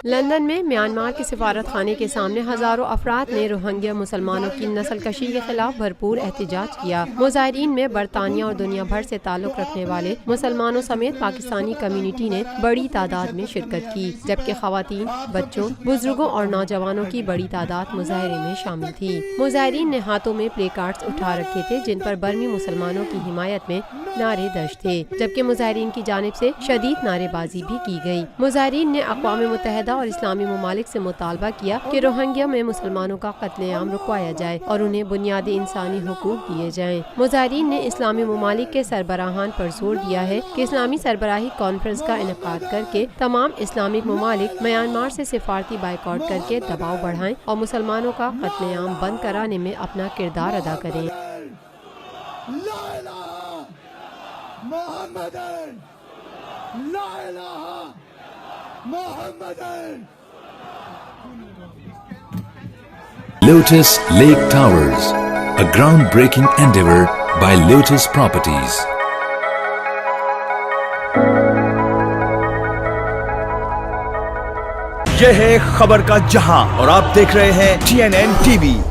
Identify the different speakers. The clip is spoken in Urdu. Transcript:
Speaker 1: لندن میں میانمار کے سفارتخانے کے سامنے ہزاروں افراد نے روہنگیا مسلمانوں کی نسل کشی کے خلاف بھرپور احتجاج کیا۔ مظاہرین میں برطانیہ اور دنیا بھر سے تعلق رکھنے والے مسلمانوں سمیت پاکستانی کمیونٹی نے بڑی تعداد میں شرکت کی، جبکہ خواتین، بچوں، بزرگوں اور نوجوانوں کی بڑی تعداد مظاہرے میں شامل تھی۔ مظاہرین نے ہاتھوں میں پلے کارڈز اٹھا رکھے تھے جن پر برمی مسلمانوں کی حمایت میں نعرے درج تھے، جبکہ مظاہرین کی جانب سے شدید نعرے بازی بھی کی گئی۔ مظاہرین نے اقوام متحدہ اور اسلامی ممالک سے مطالبہ کیا کہ روہنگیا میں مسلمانوں کا قتل عام رکوایا جائے اور انہیں بنیادی انسانی حقوق دیے جائیں۔ مظاہرین نے اسلامی ممالک کے سربراہان پر زور دیا ہے کہ اسلامی سربراہی کانفرنس کا انعقاد کر کے تمام اسلامک ممالک میانمار سے سفارتی بائیکاٹ کر کے دباؤ بڑھائیں اور مسلمانوں کا قتل عام بند کرانے میں اپنا کردار ادا کریں۔
Speaker 2: Lotus Lake Towers, a groundbreaking endeavor by Lotus Properties.
Speaker 3: یہ ہے خبر کا جہاں اور آپ دیکھ رہے ہیں TNN TV۔